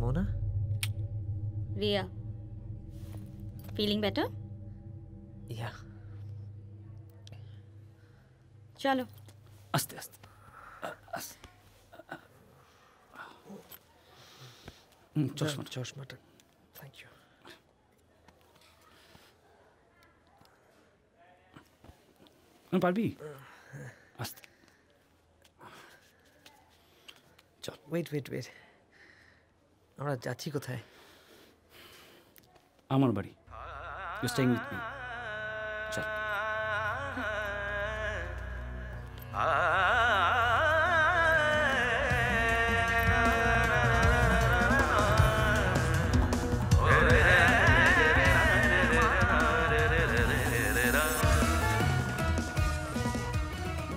Mona? Ria. Feeling better? Yeah. চলো আস্তে আস্তে চশমাটা থ্যাংক ইউ পারবি আস্তে চল ওয়েট আমরা যাচ্ছি কোথায়? আমার বাড়ি ইউ স্টেইং উইথ মি চল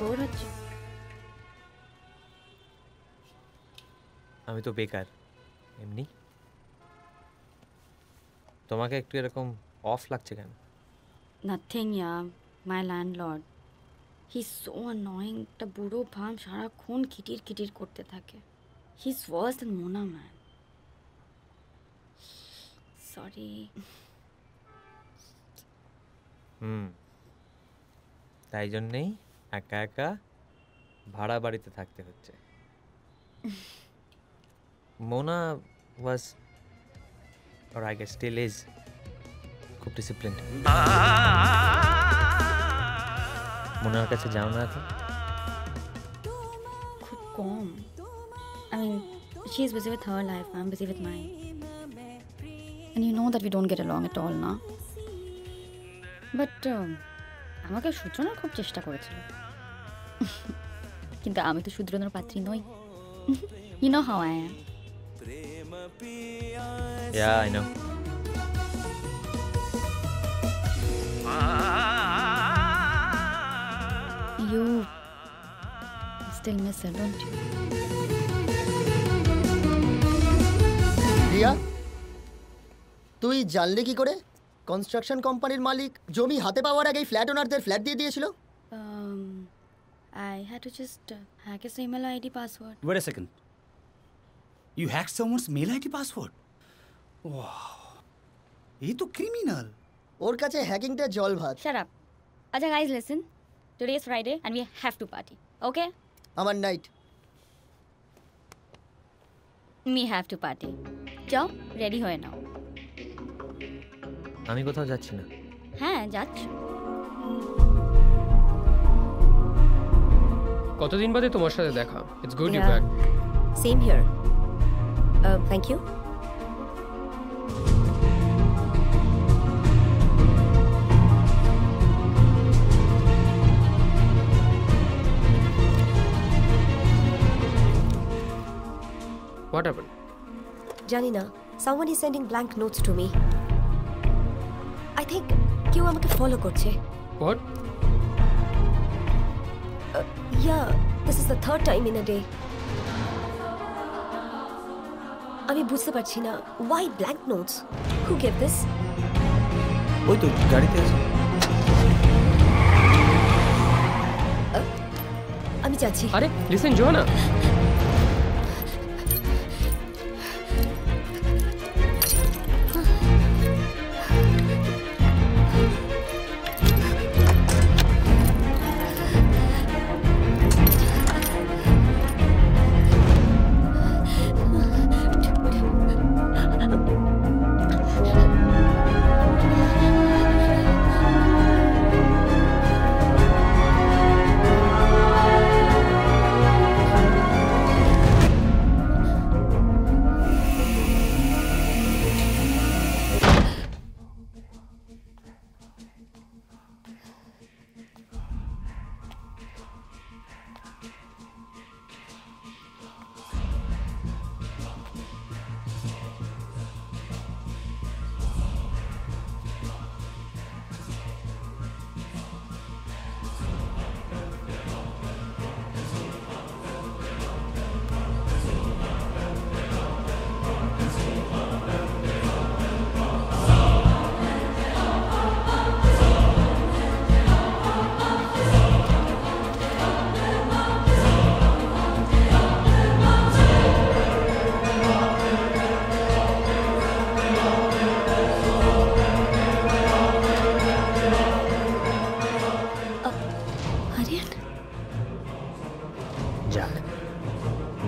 বোর হচ্ছে? আমি তো বেকার এমনি। তোমাকে একটু এরকম অফ লাগছে কেন? Nothing, yeah. My landlord. He's so annoying. একটা বুড়ো ভাম সারাক্ষণ খিটির করতে থাকে। He's worse than Mona, man. Sorry. তাই জন্যেই একা একা ভাড়া বাড়িতে থাকতে হচ্ছে। Mona was, or I guess still is, খুব ডিসিপ্লিনড। মোনার কাছে যাও না এখন? খুব কম। I mean, she is busy with her life, I'm busy with mine. And you know that we don't get along at all, na? But আমাকে শুধরানোর খুব চেষ্টা করেছিল। কিন্তু আমি তো শুধরানোর পাত্রী নই। You know how I am. Yeah, I know. You still miss her, don't you? Riya, তুই জানলি কি করে কনস্ট্রাকশন কোম্পানির মালিক জমি হাতে পাওয়ার আগেই ফ্ল্যাট ওনারদের ফ্ল্যাট দিয়ে দিয়েছিল? I had to just hack his email ID password. Wait a second. You hacked someone's mail ID password? Wow. ये तो criminal. ওর কাছে হ্যাকিংটা জল ভাত। Shut up. Acha guys, listen. Today is Friday and we have to party. Okay? আমার night. We have to party. যাও, ready হয়ে নাও। আমি কোথাও যাচ্ছি না। হ্যাঁ, যাচ্ছ। কতদিন বাদে তোমার সাথে দেখা। It's good you're back. Same here. Thank you. What happened? Janina, someone is sending blank notes to me. I think কেউ আমাকে ফলো করছে। What? Yeah, this is the third time in a day. আমি বুঝতে পারছি না why blank notes? Who gave this? ওই তো গাড়িতে আছে। আমি যাচ্ছি। আরে listen Johanna.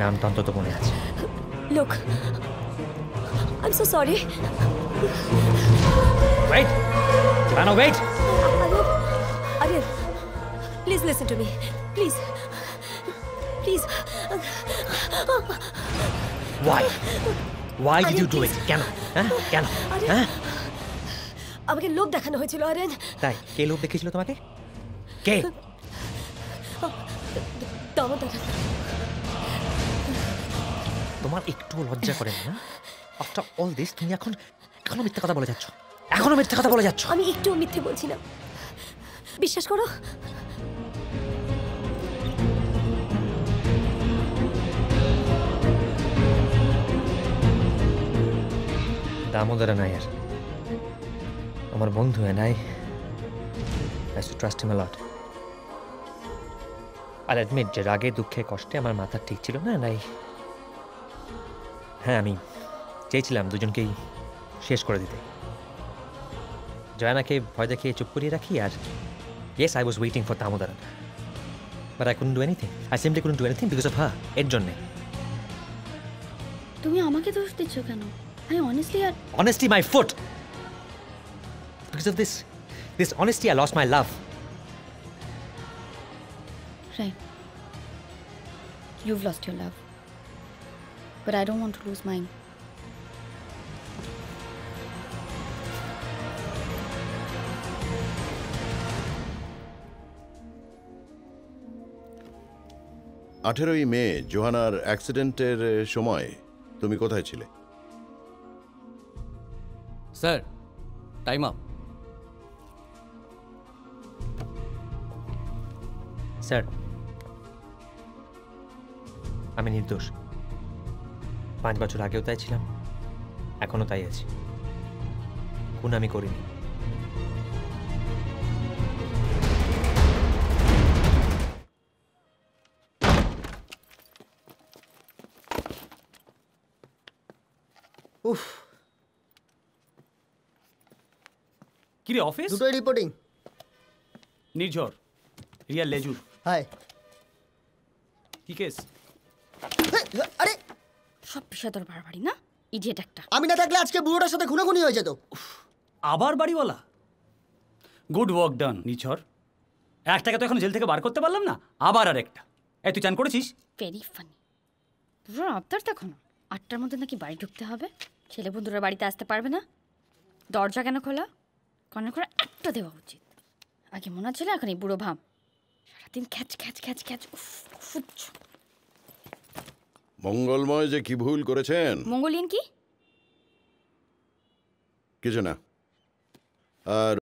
নামটা অন্তত মনে আছে। Look, I'm so sorry. Wait! Rano, wait! Aryan, please listen to me. Please. Please. Why? Why did you do it? কেন? হ্যাঁ? কেন? হ্যাঁ? আমাকে লোভ দেখানো হয়েছিল আরিয়ান। তাই কে লোক দেখেছিল তোমাকে? কে? দামোদর। তোমার একটু লজ্জা করে না? আফটার অল দিস তুমি এখনো মিথ্যা কথা বলে যাচ্ছ। এখনো মিথ্যা কথা বলে যাচ্ছ। আমি একটু মিথ্যে বলছি না, বিশ্বাস করো। দামোদর নায়ার আমার বন্ধু, and I used to trust him a lot. I'll admit যে রাগে দুঃখে কষ্টে আমার মাথা ঠিক ছিল না, and হ্যাঁ আমি চেয়েছিলাম দুজনকেই শেষ করে দিতে, জয়ানাকে ভয় দেখিয়ে চুপ করিয়ে রাখি। আর yes, I was waiting for দামোদরন, but I couldn't do anything. I simply couldn't do anything because of her. এর জন্যে। তুমি আমাকে দোষ দিচ্ছ কেন? আমি অনেস্টলি আর Honestly, my foot. Because of this honesty, I lost my love. right. You've lost your love. But I don't want to lose mine. আঠেরোই মে জোহানার অ্যাক্সিডেন্টের সময় তুমি কোথায় ছিলে? Sir, time up. স্যার, আমি নির্দোষ। 5 বছর আগেও তাই ছিলাম, এখনো তাই আছি। খুন আমি করিনি। উফ, কি রে অফিস? দুটোই রিপোর্টিং। নির্ঝর, রিয়া লেজুর। হাই। কি কেস? আরে সব বিষয় তোর বাড়াবাড়ি না, ইডিয়েট একটা। আমি না থাকলে আজকে বুড়োটার সাথে খুনোখুনি হয়ে যেত। আবার বাড়িওয়ালা? গুড ওয়ার্ক ডান নির্ঝর। একটাকে তো এখন জেল থেকে বার করতে পারলাম না, আবার আর একটা। এই তুই চান করেছিস? Very funny. পুরো আবদার দেখো না, 8টার মধ্যে নাকি বাড়ি ঢুকতে হবে। ছেলে বন্ধুরা বাড়িতে আসতে পারবে না। দরজা কেন খোলা? কর্নার করে একটা দেওয়া উচিত। আগে মনে হচ্ছিল, এখন এই বুড়ো ভাব সারাদিন খ্যাচ খ্যাচ খ্যাচ খ্যাচ। সহ্য। মঙ্গলময় যে কি ভুল করেছেন। মঙ্গলিয়ান কি? কিছু না। আর